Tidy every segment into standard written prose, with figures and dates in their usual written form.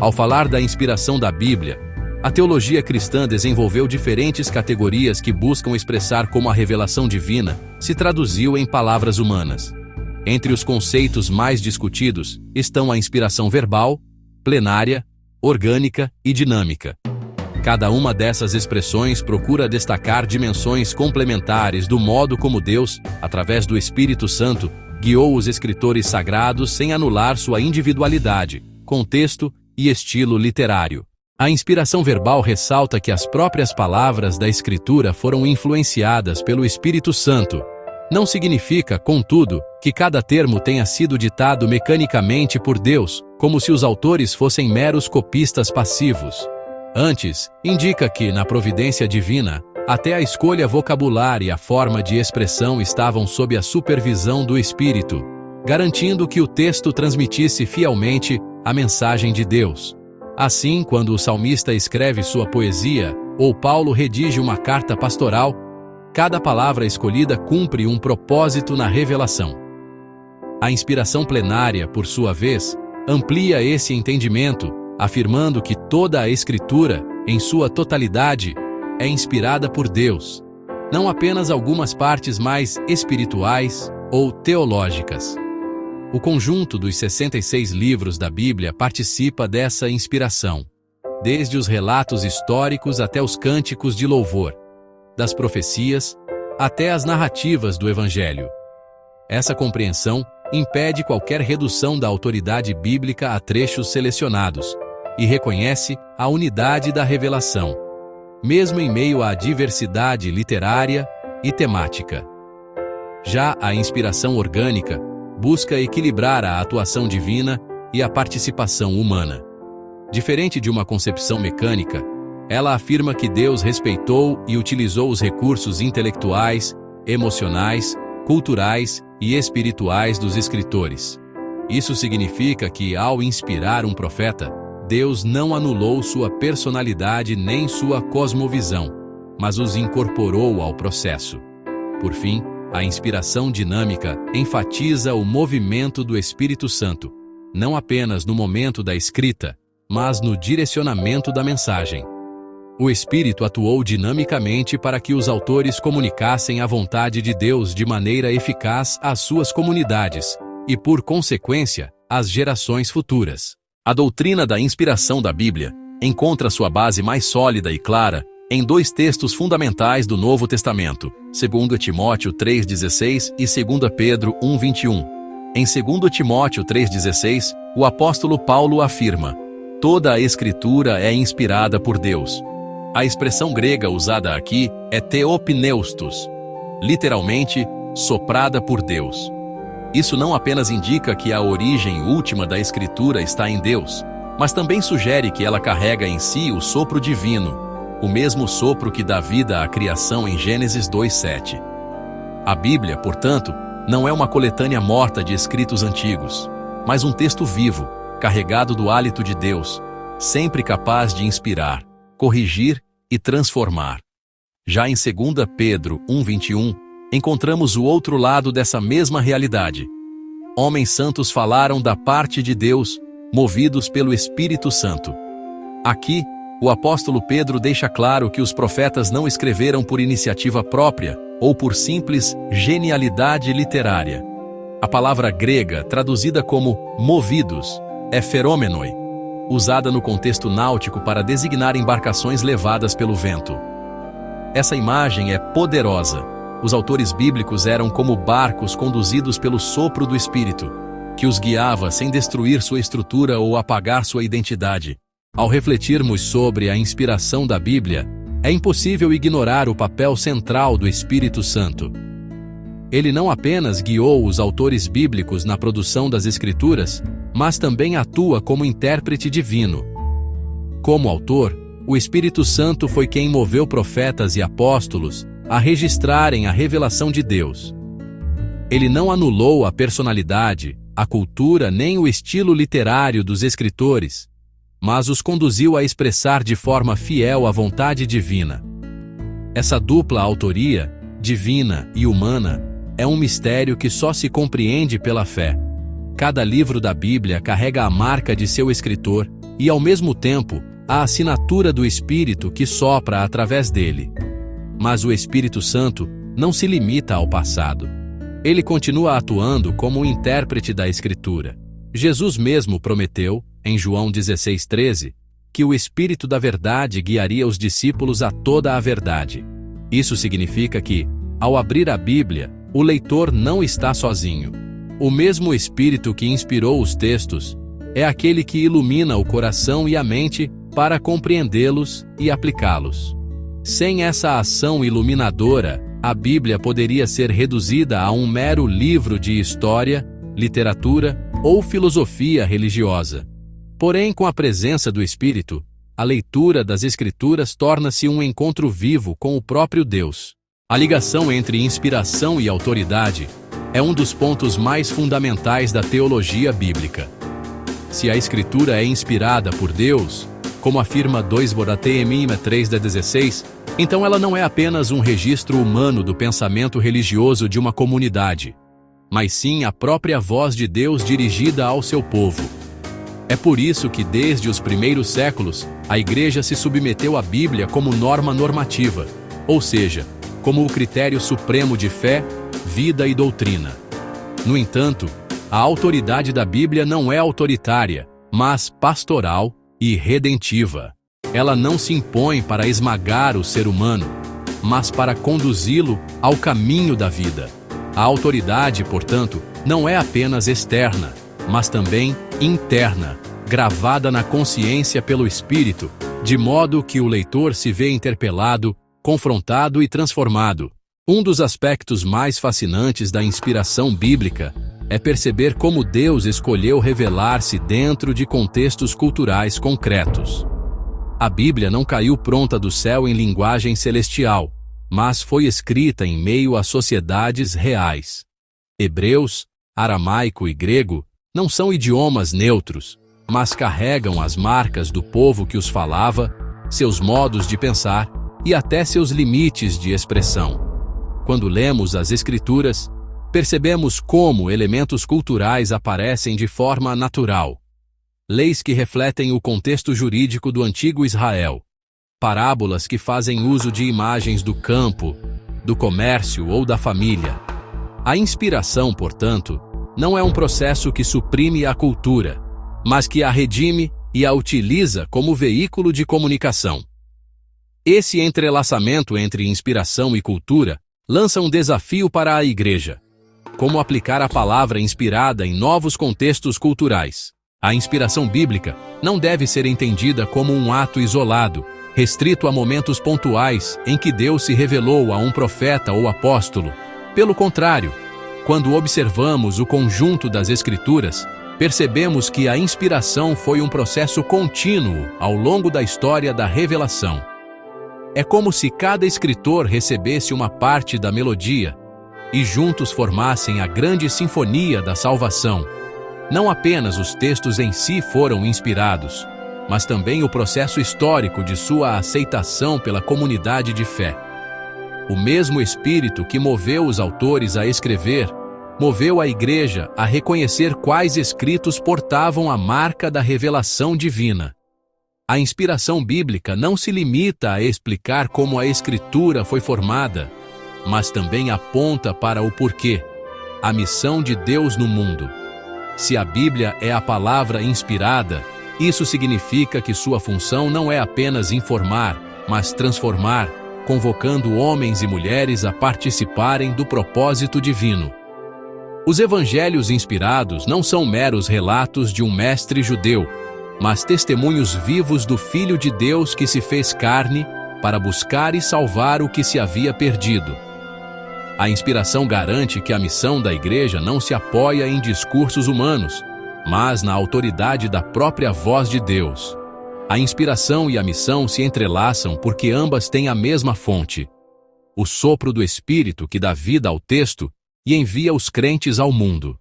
Ao falar da inspiração da Bíblia, a teologia cristã desenvolveu diferentes categorias que buscam expressar como a revelação divina se traduziu em palavras humanas. Entre os conceitos mais discutidos estão a inspiração verbal, plenária, orgânica e dinâmica. Cada uma dessas expressões procura destacar dimensões complementares do modo como Deus, através do Espírito Santo, guiou os escritores sagrados sem anular sua individualidade, contexto e estilo literário. A inspiração verbal ressalta que as próprias palavras da Escritura foram influenciadas pelo Espírito Santo. Não significa, contudo, que cada termo tenha sido ditado mecanicamente por Deus, como se os autores fossem meros copistas passivos. Antes, indica que, na providência divina, até a escolha vocabular e a forma de expressão estavam sob a supervisão do Espírito, garantindo que o texto transmitisse fielmente a mensagem de Deus. Assim, quando o salmista escreve sua poesia, ou Paulo redige uma carta pastoral, cada palavra escolhida cumpre um propósito na revelação. A inspiração plenária, por sua vez, amplia esse entendimento, afirmando que toda a Escritura, em sua totalidade, é inspirada por Deus, não apenas algumas partes mais espirituais ou teológicas. O conjunto dos 66 livros da Bíblia participa dessa inspiração, desde os relatos históricos até os cânticos de louvor, das profecias até as narrativas do Evangelho. Essa compreensão impede qualquer redução da autoridade bíblica a trechos selecionados e reconhece a unidade da revelação, mesmo em meio à diversidade literária e temática. Já a inspiração orgânica busca equilibrar a atuação divina e a participação humana. Diferente de uma concepção mecânica, ela afirma que Deus respeitou e utilizou os recursos intelectuais, emocionais, culturais e espirituais dos escritores. Isso significa que, ao inspirar um profeta, Deus não anulou sua personalidade nem sua cosmovisão, mas os incorporou ao processo. Por fim, a inspiração dinâmica enfatiza o movimento do Espírito Santo, não apenas no momento da escrita, mas no direcionamento da mensagem. O Espírito atuou dinamicamente para que os autores comunicassem a vontade de Deus de maneira eficaz às suas comunidades e, por consequência, às gerações futuras. A doutrina da inspiração da Bíblia encontra sua base mais sólida e clara em dois textos fundamentais do Novo Testamento, 2 Timóteo 3,16 e 2 Pedro 1,21. Em 2 Timóteo 3,16, o apóstolo Paulo afirma: toda a Escritura é inspirada por Deus. A expressão grega usada aqui é theopneustos, literalmente, soprada por Deus. Isso não apenas indica que a origem última da Escritura está em Deus, mas também sugere que ela carrega em si o sopro divino, o mesmo sopro que dá vida à criação em Gênesis 2:7. A Bíblia, portanto, não é uma coletânea morta de escritos antigos, mas um texto vivo, carregado do hálito de Deus, sempre capaz de inspirar, corrigir e transformar. Já em 2 Pedro 1,21, encontramos o outro lado dessa mesma realidade. Homens santos falaram da parte de Deus, movidos pelo Espírito Santo. Aqui, o apóstolo Pedro deixa claro que os profetas não escreveram por iniciativa própria ou por simples genialidade literária. A palavra grega, traduzida como movidos, é feromenoi, usada no contexto náutico para designar embarcações levadas pelo vento. Essa imagem é poderosa. Os autores bíblicos eram como barcos conduzidos pelo sopro do Espírito, que os guiava sem destruir sua estrutura ou apagar sua identidade. Ao refletirmos sobre a inspiração da Bíblia, é impossível ignorar o papel central do Espírito Santo. Ele não apenas guiou os autores bíblicos na produção das Escrituras, mas também atua como intérprete divino. Como autor, o Espírito Santo foi quem moveu profetas e apóstolos a registrarem a revelação de Deus. Ele não anulou a personalidade, a cultura nem o estilo literário dos escritores, mas os conduziu a expressar de forma fiel a vontade divina. Essa dupla autoria, divina e humana, é um mistério que só se compreende pela fé. Cada livro da Bíblia carrega a marca de seu escritor, e, ao mesmo tempo, a assinatura do Espírito que sopra através dele. Mas o Espírito Santo não se limita ao passado. Ele continua atuando como um intérprete da Escritura. Jesus mesmo prometeu, em João 16:13, que o Espírito da Verdade guiaria os discípulos a toda a verdade. Isso significa que, ao abrir a Bíblia, o leitor não está sozinho. O mesmo Espírito que inspirou os textos é aquele que ilumina o coração e a mente para compreendê-los e aplicá-los. Sem essa ação iluminadora, a Bíblia poderia ser reduzida a um mero livro de história, literatura ou filosofia religiosa. Porém, com a presença do Espírito, a leitura das Escrituras torna-se um encontro vivo com o próprio Deus. A ligação entre inspiração e autoridade é um dos pontos mais fundamentais da teologia bíblica. Se a Escritura é inspirada por Deus, como afirma 2 Timóteo 3:16, então ela não é apenas um registro humano do pensamento religioso de uma comunidade, mas sim a própria voz de Deus dirigida ao seu povo. É por isso que desde os primeiros séculos, a Igreja se submeteu à Bíblia como norma normativa, ou seja, como o critério supremo de fé, vida e doutrina. No entanto, a autoridade da Bíblia não é autoritária, mas pastoral e redentiva. Ela não se impõe para esmagar o ser humano, mas para conduzi-lo ao caminho da vida. A autoridade, portanto, não é apenas externa, mas também interna, gravada na consciência pelo Espírito, de modo que o leitor se vê interpelado, confrontado e transformado. Um dos aspectos mais fascinantes da inspiração bíblica é perceber como Deus escolheu revelar-se dentro de contextos culturais concretos. A Bíblia não caiu pronta do céu em linguagem celestial, mas foi escrita em meio a sociedades reais. Hebreus, aramaico e grego não são idiomas neutros, mas carregam as marcas do povo que os falava, seus modos de pensar e até seus limites de expressão. Quando lemos as Escrituras, percebemos como elementos culturais aparecem de forma natural. Leis que refletem o contexto jurídico do antigo Israel, parábolas que fazem uso de imagens do campo, do comércio ou da família. A inspiração, portanto, não é um processo que suprime a cultura, mas que a redime e a utiliza como veículo de comunicação. Esse entrelaçamento entre inspiração e cultura lança um desafio para a Igreja: como aplicar a palavra inspirada em novos contextos culturais. A inspiração bíblica não deve ser entendida como um ato isolado, restrito a momentos pontuais em que Deus se revelou a um profeta ou apóstolo. Pelo contrário, quando observamos o conjunto das Escrituras, percebemos que a inspiração foi um processo contínuo ao longo da história da revelação. É como se cada escritor recebesse uma parte da melodia e juntos formassem a grande sinfonia da salvação. Não apenas os textos em si foram inspirados, mas também o processo histórico de sua aceitação pela comunidade de fé. O mesmo Espírito que moveu os autores a escrever, moveu a Igreja a reconhecer quais escritos portavam a marca da revelação divina. A inspiração bíblica não se limita a explicar como a Escritura foi formada, mas também aponta para o porquê, a missão de Deus no mundo. Se a Bíblia é a palavra inspirada, isso significa que sua função não é apenas informar, mas transformar, convocando homens e mulheres a participarem do propósito divino. Os evangelhos inspirados não são meros relatos de um mestre judeu, mas testemunhos vivos do Filho de Deus que se fez carne para buscar e salvar o que se havia perdido. A inspiração garante que a missão da Igreja não se apoia em discursos humanos, mas na autoridade da própria voz de Deus. A inspiração e a missão se entrelaçam porque ambas têm a mesma fonte: o sopro do Espírito que dá vida ao texto e envia os crentes ao mundo.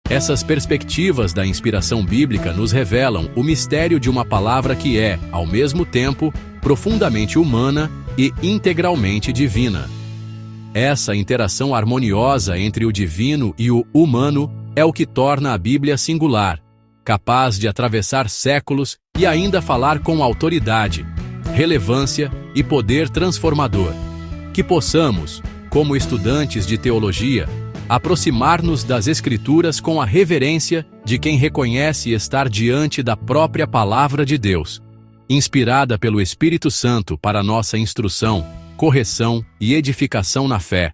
Essas perspectivas da inspiração bíblica nos revelam o mistério de uma palavra que é, ao mesmo tempo, profundamente humana e integralmente divina. Essa interação harmoniosa entre o divino e o humano é o que torna a Bíblia singular, capaz de atravessar séculos e ainda falar com autoridade, relevância e poder transformador. Que possamos, como estudantes de teologia, aproximar-nos das Escrituras com a reverência de quem reconhece estar diante da própria Palavra de Deus, inspirada pelo Espírito Santo para nossa instrução, correção e edificação na fé.